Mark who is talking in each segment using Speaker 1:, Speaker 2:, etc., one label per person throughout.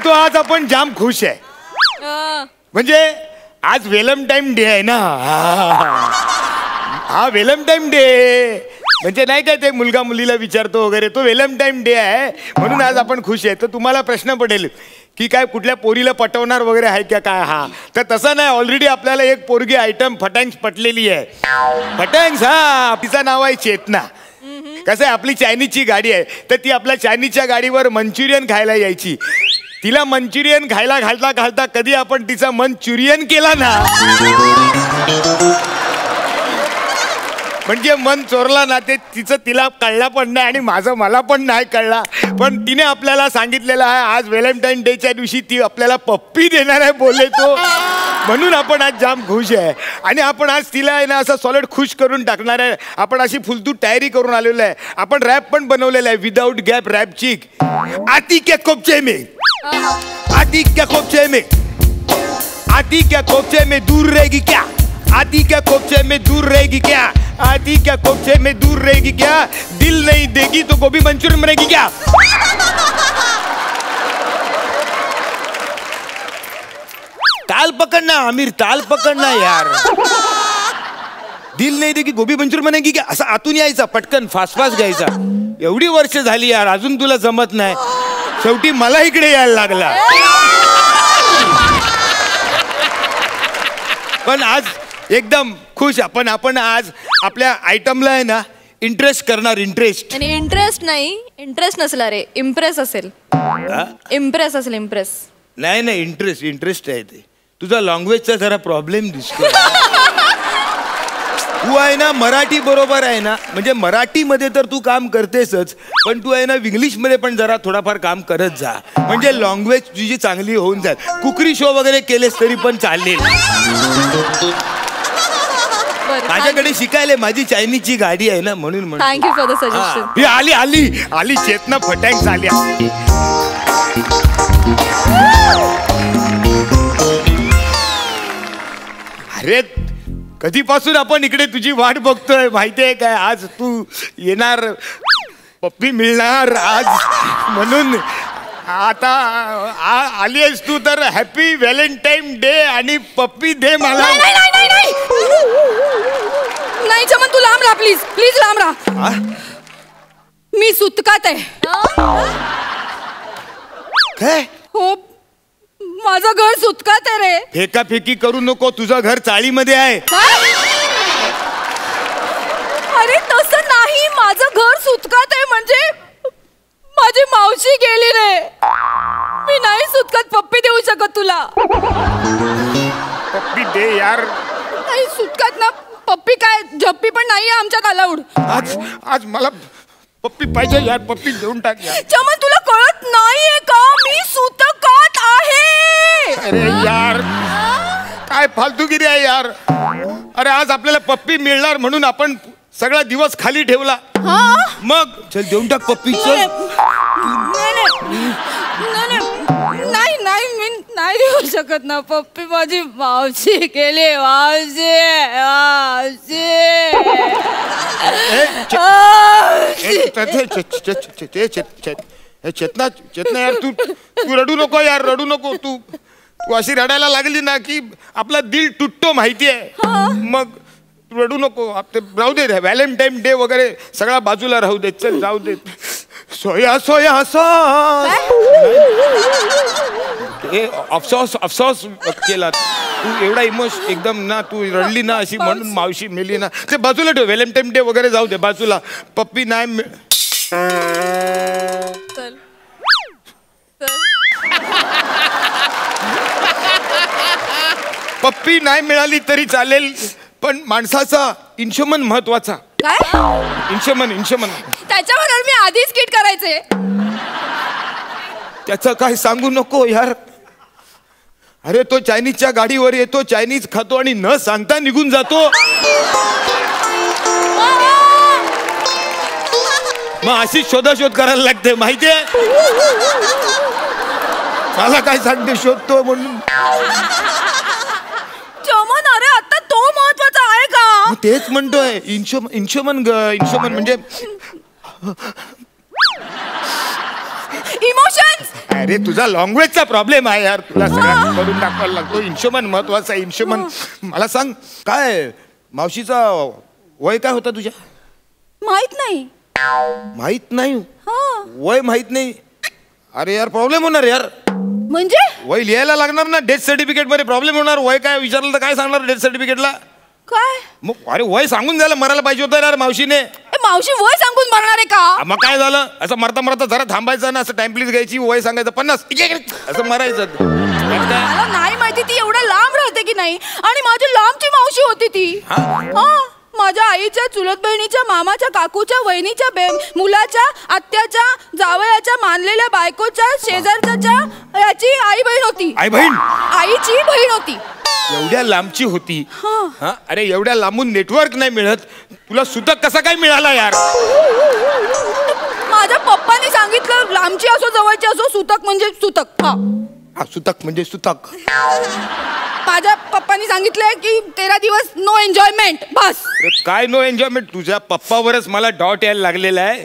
Speaker 1: तो आज आपण जाम खुश आहे. म्हणजे आज व्हॅलेंटाईन डे आहे ना. हा व्हॅलेंटाईन डे म्हणजे नाही काय ते मुलगा मुलीला विचारतो वगैरे, तो व्हॅलेंटाईन डे आहे म्हणून आज आपण खुश आहे. तर तुम्हाला प्रश्न पडेल की काय कुठल्या पोरीला पटवणार वगैरे आहे का काय. हा तर तसं नाही, ऑलरेडी आपल्याला एक पोरगी आयटम फटांग्स पटलेली आहे. फटांग्स, हा तिचं नाव आहे चेतना. कसं आहे, आपली चायनीजची गाडी आहे तर ती आपल्या चायनीजच्या गाडीवर मंचुरियन खायला यायची. तिला मंचुरियन खायला घालता घालता कधी आपण तिचा मंचुरियन केला ना, म्हणजे मन चोरला ना, ते तिचं तिला कळला पण नाही आणि माझं मला पण नाही कळला. पण तिने आपल्याला सांगितलेलं आहे आज व्हॅलेंटाईन डेच्या दिवशी ती आपल्याला पप्पी देणार आहे बोलले तो. म्हणून आपण आज जाम खुश आहे आणि आपण आज तिला आहे ना असं सॉलिड खुश करून टाकणार आहे. आपण अशी फुलतूर तयारी करून आलेलो आहे. आपण रॅप पण बनवलेला आहे, विदाउट गॅप रॅप चिक. आती क्या कोपचे में, आती क्या कोपचे में, आती क्या कोपचे में दूर रहेगी क्या, आती क्या कोपचे में दूर रहेगी क्या, आती क्या कोपचे में दूर रहेगी क्या, दिल नहीं देगी तो गोभी मंचूरियन बनेगी क्या. ताल पकडना आमिर, ताल पकडना यार. दिल नाही देगी गोभी मंचूरियन बनेगी क्या, असं आतून यायचा पटकन फास्ट फास्ट घ्यायचा. एवढी वर्ष झाली यार अजून तुला जमत नाही. शेवटी मला इकडे यायला लागला. पण आज एकदम खुश आपण. आपण आज आपल्या आयटमला आहे ना इंटरेस्ट करणार. इंटरेस्ट
Speaker 2: आणि इंटरेस्ट नाही, इंटरेस्ट नसला रे, इम्प्रेस असेल. इम्प्रेस असेल, इम्प्रेस
Speaker 1: नाही नाही, इंटरेस्ट इंटरेस्ट आहे ते. तुझा लँग्वेजचा जरा प्रॉब्लेम दिसतो. तू आहे ना मराठी बरोबर आहे ना, म्हणजे मराठीमध्ये तर तू काम करतेसच, पण तू आहे ना इंग्लिशमध्ये पण जरा थोडाफार काम करत जा, म्हणजे लँग्वेज तुझी चांगली होऊन जाईल. कुकरी शो वगैरे केलेस तरी पण चालेल. माझ्याकडे शिकायला माझी चायनीजची गाडी आहे ना म्हणून.
Speaker 2: Thank you for the suggestion.
Speaker 1: ही आली आली आली चेतना फटांग्स आल्या. अरे कधीपासून आपण इकडे तुझी वाट बघतोय माहितीये काय. आज तू येणार, पप्पी मिळणार आज म्हणून. आता आली आहेस तू तर हॅपी व्हॅलेंटाईन डे आणि पप्पी दे मला.
Speaker 2: नाही चमन, तू लांब राहा प्लीज, प्लीज लांब राहा. मी सुतकात आहे.
Speaker 1: काय
Speaker 2: हो, माझं घर सुतकात आहे रे.
Speaker 1: फेकाफेकी करू नको, तुझं घर चाळीमध्ये आहे.
Speaker 2: अरे तसं नाही, माझं घर सुतकात आहे म्हणजे माझी मावशी गेली रे. मी नाही सुतकात पप्पी देऊ शकत तुला.
Speaker 1: पप्पी दे यार.
Speaker 2: नाही सुतकात ना पप्पी काय झप्पी पण नाहीये आमच्यात अलाउड.
Speaker 1: आज आज मला पप्पी पाहिजे यार, पप्पी देऊन टाक यार.
Speaker 2: चमन तुला कळत नाहीये का, मी सुतकात आहे.
Speaker 1: अरे यार काय फालतूगिरी आहे यार. अरे आज आपल्याला पप्पी मिळणार म्हणून आपण सगळा दिवस खाली ठेवला. मग चल देऊन टाक पप्पी. चल.
Speaker 2: नाही नाही, मी नाही देऊ शकत ना पप्पी. माझी मावशी गेली. मावशी
Speaker 1: चेतना चेतना यार, तू रडू नको यार, रडू नको. तू अशी रडायला लागली ना की आपला दिल तुटतो माहिती आहे. मग रडू नको. राहू दे, व्हॅलेंटाईन डे वगैरे सगळा बाजूला राहू दे. चल जाऊ दे. सोया सोया अफसोस अफसोस केला तू. एवढा इमोशन एकदम ना, तू रडली ना अशी म्हणून मावशी मेली ना, ते बाजूला ठेव. व्हॅलेंटाईन डे वगैरे जाऊ दे बाजूला. पप्पी नाही पप्पी नाही मिळाली तरी चालेल, पण माणसाचा इंशमन महत्वाचा.
Speaker 2: काय
Speaker 1: इंशमन? इंशमन
Speaker 2: त्याच्यावर मी आधीच किट करायचे.
Speaker 1: त्याचं काय सांगू नको यार. अरे तो चायनीजच्या गाडीवर येतो, चायनीज खातो आणि न सांगता निघून जातो. मग अशी शोधाशोध करायला लागते माहितीये. मला काय सांगते शोधतो म्हणून.
Speaker 2: चमन अरे आता तो महत्वाचा आहे का.
Speaker 1: तेच म्हणतोय. इंशोमन म्हणजे
Speaker 2: इमोशन्स.
Speaker 1: अरे तुझा लँग्वेजचा प्रॉब्लेम आहे यार, तुला सगळं करून दाखवायला लागतो. इन्शुमन महत्वाचा, इन्शुमन. मला सांग काय मावशीचा वय काय होता तुझ्या?
Speaker 2: माहित नाही.
Speaker 1: माहित नाही?
Speaker 2: हा.
Speaker 1: वय माहित नाही? अरे यार प्रॉब्लेम होणार यार.
Speaker 2: म्हणजे
Speaker 1: वय लिहायला लागणार ना, डेथ सर्टिफिकेट मध्ये प्रॉब्लेम होणार. वय काय विचारलं तर काय सांगणार डेथ सर्टिफिकेटला?
Speaker 2: काय?
Speaker 1: मग अरे वय सांगून झालं, मरायला पाहिजे होतं यार मावशीने.
Speaker 2: मावशी वय सांगून मरणार आहे का?
Speaker 1: मग काय झालं, असं मरता मरता जरा थांबायचं ना, असं टाइम प्लीज घ्यायची, वय सांगायचं 50 असं मरायचं.
Speaker 2: मला नाही माहिती ती एवढ्या लांब राहते की नाही, आणि माझी लांबची मावशी होती ती. हा, माझ्या आईच्या चुलत बहिणीच्या, मामाच्या, काकूच्या, वहिनीच्या, मुलाच्या, आत्याच्या, जावयाच्या, मानलेल्या बायकोच्या, शेजारच्या याची आई बहीण होती.
Speaker 1: आई बहीण?
Speaker 2: आईची बहीण होती.
Speaker 1: एवढ्या लांबची होती? हा. अरे एवढ्या लांबून नेटवर्क नाही मिळत, तुला सुतक कसा काय मिळाला यार?
Speaker 2: माझ्या पप्पानी सांगितलं लांबची असो जवळची असो, सुतक म्हणजे सुतक.
Speaker 1: हा, सुतक म्हणजे सुतक.
Speaker 2: माझ्या पप्पानी सांगितलंय की 13 दिवस नो एन्जॉयमेंट, बस.
Speaker 1: काय नो एन्जॉयमेंट? तुझ्या पप्पावरच मला डॉट यायला लागलेला आहे.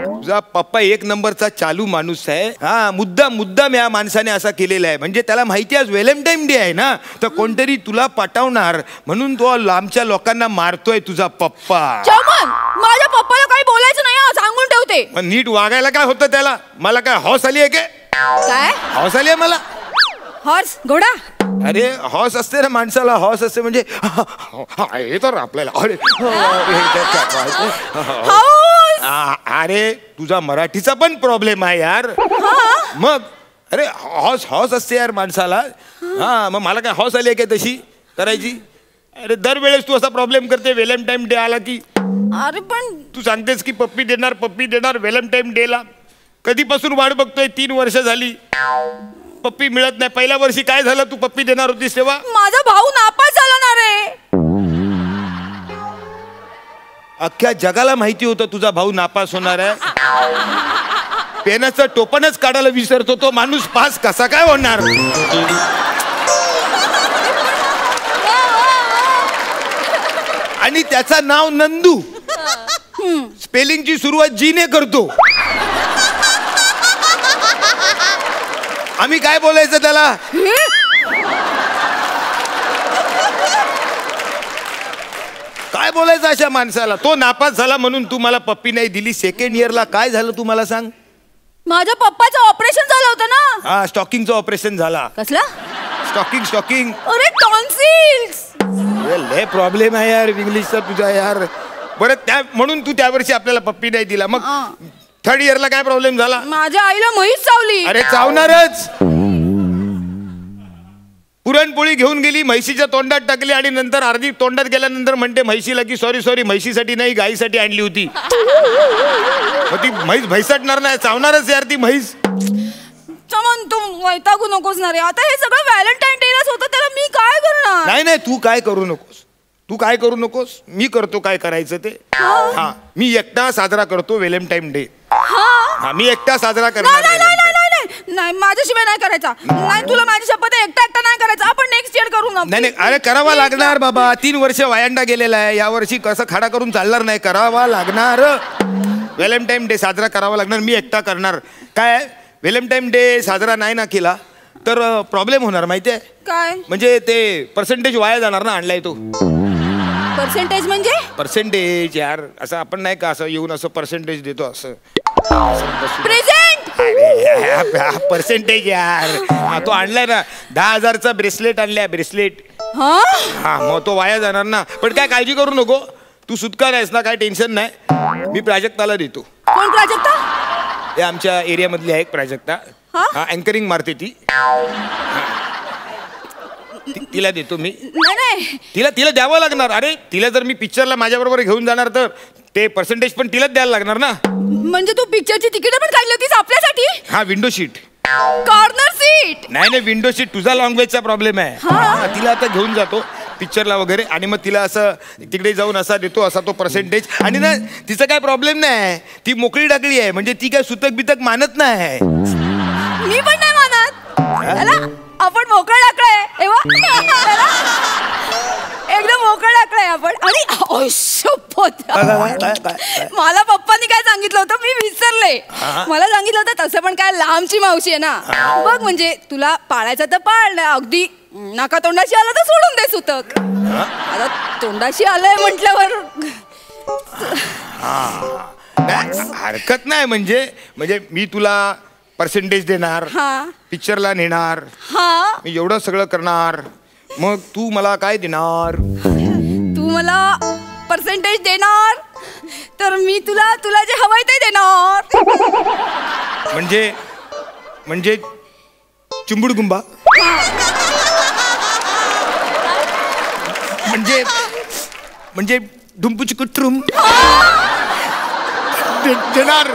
Speaker 1: तुझा पप्पा एक नंबरचा चालू माणूस आहे. हा, मुद्दाम या माणसाने असा केलेला आहे. म्हणजे त्याला माहिती आहे आज व्हॅलेंटाईन डे आहे ना, तर कोणतरी तुला पटवणार म्हणून तो लांबच्या लोकांना मारतोय तुझा पप्पा.
Speaker 2: चमन, माझ्या पप्पाला काही बोलायचं नाही हा, सांगून ठेवते.
Speaker 1: नीट वागायला काय होतं त्याला? मला काय हॉस आली आहे?
Speaker 2: काय
Speaker 1: हॉस आली आहे मला?
Speaker 2: हॉर्स, घोडा?
Speaker 1: अरे हॉस असते ना माणसाला, हॉस असते म्हणजे हे तर आपल्याला. अरे तुझा मराठीचा पण प्रॉब्लेम आहे यार. मग अरे हॉस हॉस असते यार माणसाला. हा, मग मला काय हॉस आली आहे काय तशी करायची? अरे दरवेळेस तू असा प्रॉब्लेम करते व्हॅलेंटाईन डे आला की.
Speaker 2: अरे पण
Speaker 1: तू सांगतेस की पप्पी देणार पप्पी देणार व्हॅलेंटाईन डेला. कधीपासून वाट बघतोय, 3 वर्ष झाली पप्पी मिळत नाही. पहिल्या वर्षी काय झालं, तू पप्पी देणार होतीस तेव्हा?
Speaker 2: माझा भाऊ नापास झाला ना रे.
Speaker 1: अख्ख्या जगाला माहिती होतं तुझा भाऊ नापास होणार आहे. पेनाचं टोपणच काढायला विसरतो तो माणूस, पास कसा काय होणार? आणि त्याचं नाव नंदू. स्पेलिंगची सुरुवात जी ने करतो. आम्ही काय बोलायचं त्याला? काय बोलायचं अशा माणसाला? तो नापास झाला म्हणून तू मला पप्पी नाही दिली. सेकंड इयरला काय झालं तू मला सांग?
Speaker 2: माझ्या पप्पाचं ऑपरेशन झालं होतं ना.
Speaker 1: हा, स्टॉकिंगचं ऑपरेशन झाला.
Speaker 2: कसला?
Speaker 1: स्टॉकिंग.
Speaker 2: अरे टॉन्सिल्स.
Speaker 1: लय प्रॉब्लेम आहे यार इंग्लिशचा तुझा यार. बरं त्या म्हणून तू त्या वर्षी आपल्याला पप्पी नाही दिला. मग 3rd इयरला काय प्रॉब्लेम झाला?
Speaker 2: माझ्या आईला म्हैस चावली.
Speaker 1: अरे चावणारच. पुरणपोळी घेऊन गेली, म्हैशीच्या तोंडात टाकली आणि नंतर अर्धी तोंडात गेल्यानंतर म्हणते म्हैशीला की सॉरी म्हैशीसाठी नाही गाईसाठी आणली होती. मग ती म्हैस भैसटणार नाही, चावणारच यार ती म्हैस.
Speaker 2: चमन तू वैतागू नकोस ना रे. आता हे सगळं व्हॅलेंटाईन डेलाच होतं, त्याला मी काय करणार?
Speaker 1: नाही तू काय करू नकोस. मी करतो काय करायचं ते. हा, मी एकटा साजरा करतो व्हॅलेंटाईन डे. हा, मी एकटा साजरा करणार.
Speaker 2: नाही माझ्याशिवाय नाही करायचा. नाही, तुला माझी शपथ आहे, एकटा नाही करायचा. आपण नेक्स्ट इयर करू ना.
Speaker 1: नाही अरे करावा लागणार बाबा. 3 वर्ष वायांडा गेलेला आहे. या वर्षी कसं खाडा करून चालणार नाही. करावा लागणार. व्हॅलेंटाईन डे साजरा करावा लागणार. मी एकटा करणार. काय व्हॅलेंटाईन डे साजरा नाही ना केला तर प्रॉब्लेम होणार माहितीये
Speaker 2: काय?
Speaker 1: म्हणजे ते पर्सेंटेज वाया जाणार ना. आणलाय तो
Speaker 2: पर्सेंटेज म्हणजे?
Speaker 1: पर्सेंटेज यार, असं आपण नाही का असं येऊन असं पर्सेंटेज देतो असं
Speaker 2: प्रेझेंट.
Speaker 1: पर्सेंटेज यार. तो आणलाय ना 10,000चा ब्रेसलेट आणलाय. ब्रेसलेट. हा, मग तो वाया जाणार ना. पण काय काळजी करू नको, तू सुटका नाहीस ना, काय टेन्शन नाही. मी प्राजक्ताला देतो.
Speaker 2: कोण प्राजक्ता?
Speaker 1: हे आमच्या एरियामधली आहे एक प्राजक्ता. हा, अँकरिंग मारते ती. तिला देतो मी.
Speaker 2: नाही
Speaker 1: तिला द्यावं लागणार. अरे तिला जर मी पिक्चरला माझ्या बरोबर घेऊन जाणार तर ते पर्सेंटेज पण तिलाच द्यायला लागणार ना.
Speaker 2: म्हणजे तू पिक्चरची तिकीट पण काढली होतीस आपल्यासाठी?
Speaker 1: हा, विंडो सीट.
Speaker 2: Corner seat? नाही
Speaker 1: विंडो सीट. तुझा लँग्वेजचा प्रॉब्लेम आहे. तिला आता घेऊन जातो पिक्चरला वगैरे आणि मग तिला असं तिकडे जाऊन असा देतो असा तो पर्सेंटेज. आणि ना तिचा काय प्रॉब्लेम नाही, ती मोकळी टाकली आहे. म्हणजे ती काय सुतक बितक मानत नाही.
Speaker 2: मी पण नाही मानत. आपण मोकळं टाकलंय एकदम मोकळं टाकलंय आपण. आणि मला पप्पांनी काय सांगितलं होतं मी विसरले. मला सांगितलं होतं तसं पण काय लांबची मावशी आहे ना. बघ म्हणजे तुला पाळायचं तर पाळ, अगदी नाका तोंडाशी आलं तर सोडून दे सुतक. आता तोंडाशी आलंय म्हटल्यावर
Speaker 1: हरकत नाही. म्हणजे मी तुला पर्सेंटेज देणार, पिक्चरला नेणार, मी एवढं सगळं करणार, मग तू मला काय देणार?
Speaker 2: तू मला पर्सेंटेज देणार तर मी तुला तुला जे हवंय ते देणार.
Speaker 1: म्हणजे चिंबुड गुंबा म्हणजे डुंपूची कुट्रुम देणार.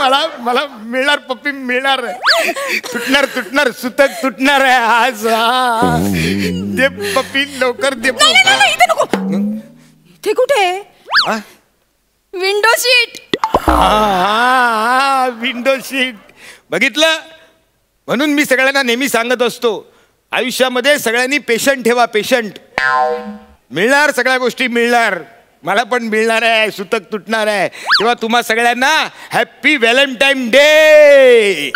Speaker 1: मला मिळणार, पप्पी मिळणार. तुटणार सुतक तुटणार आहे आज. दे पप्पी लवकर दे.
Speaker 2: इथे नको. इथे कुठे? Window seat.
Speaker 1: विंडो सीट बघितलं. म्हणून मी सगळ्यांना नेहमी सांगत असतो, आयुष्यामध्ये सगळ्यांनी पेशंट ठेवा. पेशंट मिळणार, सगळ्या गोष्टी मिळणार. मला पण मिळणार आहे, सुतक तुटणार आहे. तेव्हा तुम्हा सगळ्यांना हॅपी व्हॅलेंटाईन डे.